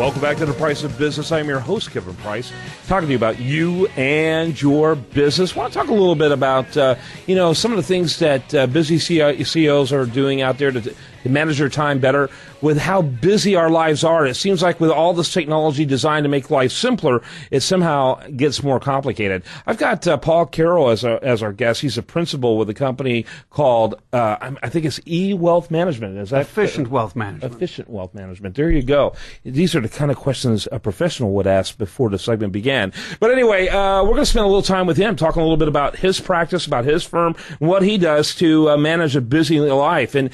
Welcome back to The Price of Business. I'm your host, Kevin Price, talking to you about you and your business. I want to talk a little bit about, some of the things that busy CEOs are doing out there to manage their time better with how busy our lives are. It seems like with all this technology designed to make life simpler, it somehow gets more complicated. I've got Paul Carroll as our guest. He's a principal with a company called, I think it's eWealth Management. Is that Efficient Wealth Management? Efficient Wealth Management. There you go. These are the kind of questions a professional would ask before the segment began. But anyway, we're going to spend a little time with him, talking a little bit about his practice, about his firm, what he does to manage a busy life. And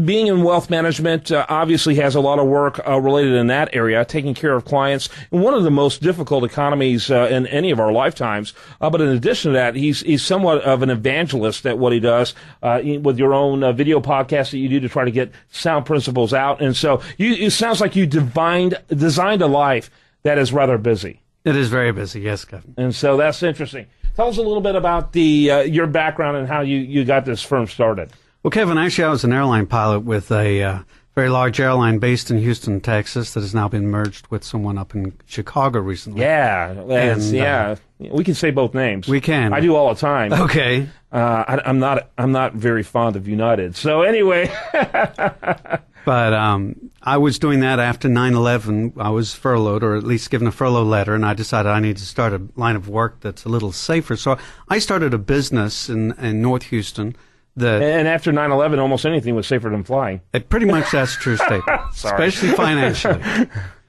being in wealth management obviously has a lot of work related in that area, taking care of clients in one of the most difficult economies in any of our lifetimes. But in addition to that, he's somewhat of an evangelist at what he does with your own video podcast that you do to try to get sound principles out. And so it sounds like you designed a life that is rather busy. It is very busy, yes, Kevin. And so that's interesting. Tell us a little bit about your background and how you got this firm started. Well, Kevin, actually, I was an airline pilot with a very large airline based in Houston, Texas, that has now been merged with someone up in Chicago recently. Yeah, we can say both names. We can. I do all the time. Okay. I'm not very fond of United. So anyway. But I was doing that after 9/11. I was furloughed, or at least given a furlough letter, and I decided I need to start a line of work that's a little safer. So I started a business in North Houston. And after 9/11, almost anything was safer than flying. Pretty much that's a true statement, especially financially.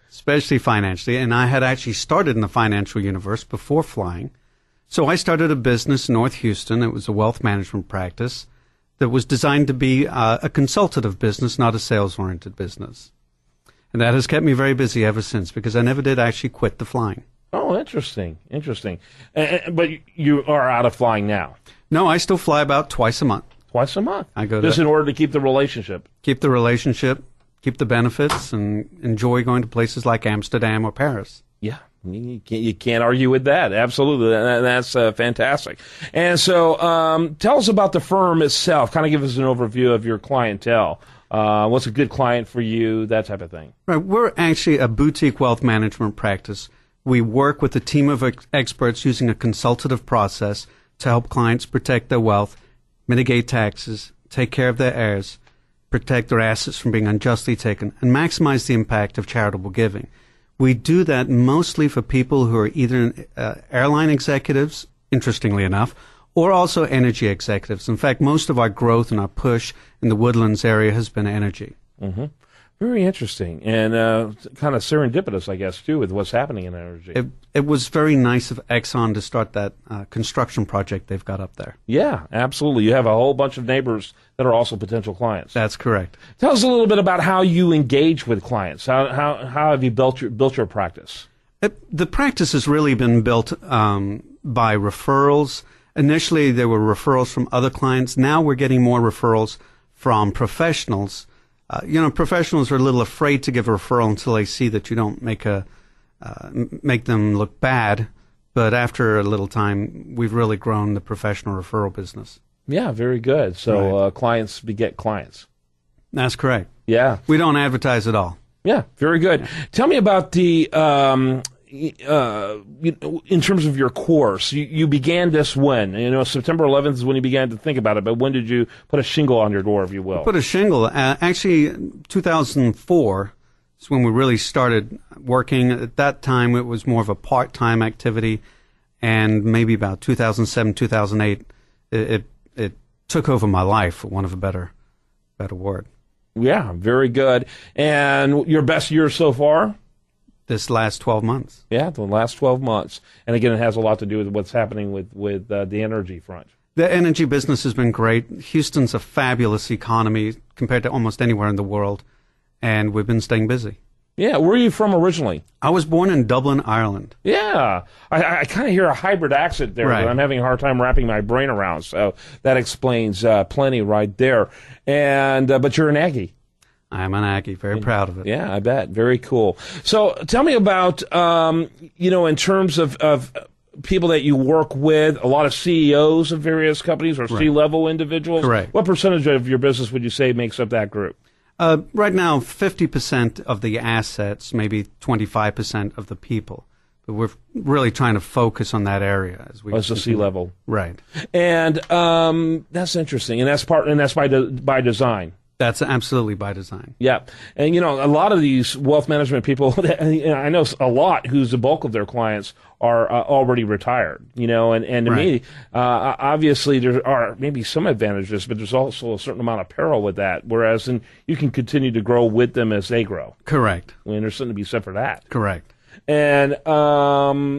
Especially financially. And I had actually started in the financial universe before flying. So I started a business in North Houston. It was a wealth management practice that was designed to be a consultative business, not a sales-oriented business. And that has kept me very busy ever since, because I never did actually quit the flying. Oh, interesting. But you are out of flying now. No, I still fly about twice a month. Twice a month? I go just in order to keep the relationship. Keep the relationship, keep the benefits, and enjoy going to places like Amsterdam or Paris. Yeah, you can't argue with that. Absolutely. That's fantastic. And so tell us about the firm itself. Kind of give us an overview of your clientele. What's a good client for you, that type of thing. Right. We're actually a boutique wealth management practice. We work with a team of experts using a consultative process to help clients protect their wealth, mitigate taxes, take care of their heirs, protect their assets from being unjustly taken, and maximize the impact of charitable giving. We do that mostly for people who are either airline executives, interestingly enough, or also energy executives. In fact, most of our growth and our push in the Woodlands area has been energy. Mm-hmm. Very interesting, and kind of serendipitous, I guess, too, with what's happening in energy. It was very nice of Exxon to start that construction project they've got up there. Yeah, absolutely. You have a whole bunch of neighbors that are also potential clients. That's correct. Tell us a little bit about how you engage with clients. How have you built your practice? The practice has really been built by referrals. Initially, there were referrals from other clients. Now we're getting more referrals from professionals. Professionals are a little afraid to give a referral until they see that you don't make them look bad. But after a little time, we've really grown the professional referral business. Yeah, very good. So right. Clients beget clients. That's correct. Yeah. We don't advertise at all. Yeah, very good. Yeah. Tell me about the in terms of your course, you began this when? September 11th is when you began to think about it, but when did you put a shingle on your door, if you will? Put a shingle. Actually, 2004 is when we really started working. At that time, it was more of a part-time activity, and maybe about 2007, 2008, it took over my life, for want of a better word. Yeah, very good. And your best year so far? This last 12 months. Yeah, the last 12 months. And again, it has a lot to do with what's happening with the energy front. The energy business has been great. Houston's a fabulous economy compared to almost anywhere in the world, and we've been staying busy. Yeah, where are you from originally? I was born in Dublin, Ireland. Yeah, I kind of hear a hybrid accent there right. that I'm having a hard time wrapping my brain around, so that explains plenty right there. And but you're an Aggie. I'm an Aggie. Very proud of it. Yeah, I bet. Very cool. So tell me about, in terms of people that you work with, a lot of CEOs of various companies or right. C-level individuals. Correct. What percentage of your business would you say makes up that group? Right now, 50% of the assets, maybe 25% of the people. But we're really trying to focus on that area as we. As the C-level, right? And that's interesting, and that's by design. That's absolutely by design. Yeah, and a lot of these wealth management people, I know a lot whose the bulk of their clients are already retired. And to me, obviously there are maybe some advantages, but there's also a certain amount of peril with that. Whereas you can continue to grow with them as they grow. Correct. There's something to be said for that. Correct. And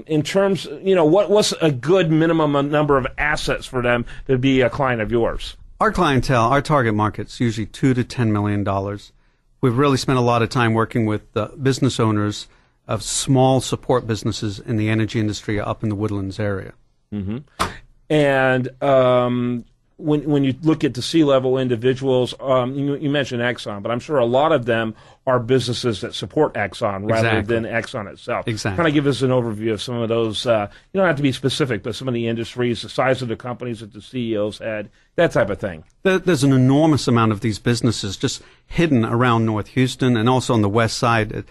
in terms, what's a good minimum number of assets for them to be a client of yours? Our clientele, our target market's usually $2 to $10 million. We've really spent a lot of time working with business owners of small support businesses in the energy industry up in the Woodlands area. Mm-hmm. And when you look at the C-level individuals, you mentioned Exxon, but I'm sure a lot of them are businesses that support Exxon rather than Exxon itself. Exactly. Kind of give us an overview of some of those, you don't have to be specific, but some of the industries, the size of the companies that the CEOs had, that type of thing. There's an enormous amount of these businesses just hidden around North Houston and also on the west side.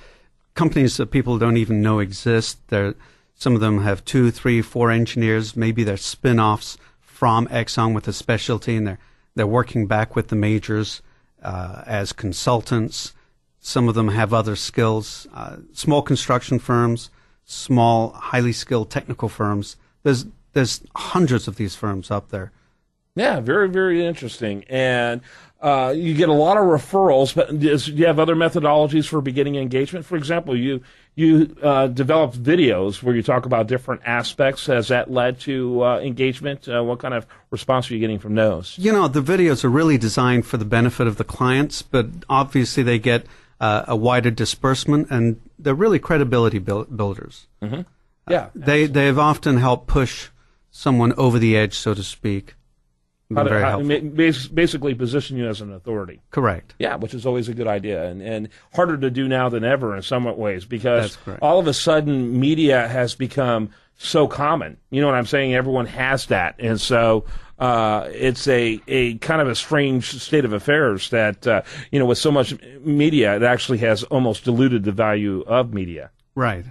Companies that people don't even know exist. Some of them have 2, 3, 4 engineers. Maybe they're spin-offs from Exxon with a specialty, and they're working back with the majors as consultants. Some of them have other skills. Small construction firms, small, highly skilled technical firms. There's hundreds of these firms up there. Yeah, very, very interesting. And you get a lot of referrals, but do you have other methodologies for beginning engagement? For example, you developed videos where you talk about different aspects. Has that led to engagement? What kind of response are you getting from those? The videos are really designed for the benefit of the clients, but obviously they get a wider disbursement, and they're really credibility builders. Mm-hmm. Yeah. They've often helped push someone over the edge, so to speak. Very helpful. Basically position you as an authority. Correct. Yeah, which is always a good idea, and harder to do now than ever in some ways, because all of a sudden media has become so common. You know what I'm saying? Everyone has that, and so it's a kind of a strange state of affairs that with so much media, it actually has almost diluted the value of media. Right.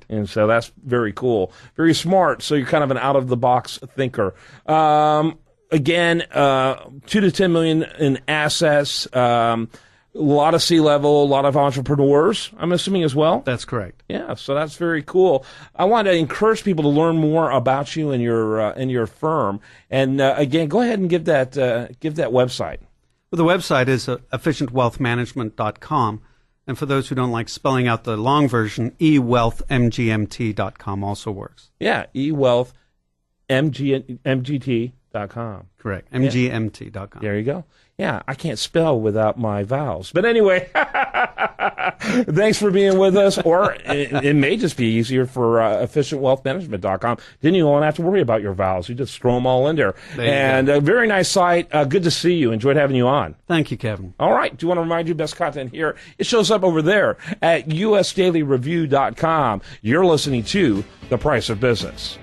And so that's very cool, very smart. So you're kind of an out of the box thinker. Again, 2 to 10 million in assets, a lot of C-level, a lot of entrepreneurs, I'm assuming as well. That's correct. Yeah, so that's very cool. I want to encourage people to learn more about you and your firm. And again, go ahead and give that website. Well, the website is efficientwealthmanagement.com. And for those who don't like spelling out the long version, ewealthmgmt.com also works. Yeah, ewealthmgt.com. Correct. MGMT.com. There you go. Yeah, I can't spell without my vowels. But anyway, thanks for being with us. Or it may just be easier for efficientwealthmanagement.com. Then you won't have to worry about your vowels. You just throw them all in there. And a very nice site. Good to see you. Enjoyed having you on. Thank you, Kevin. All right. Do you want to remind you best content here? It shows up over there at usdailyreview.com. You're listening to The Price of Business.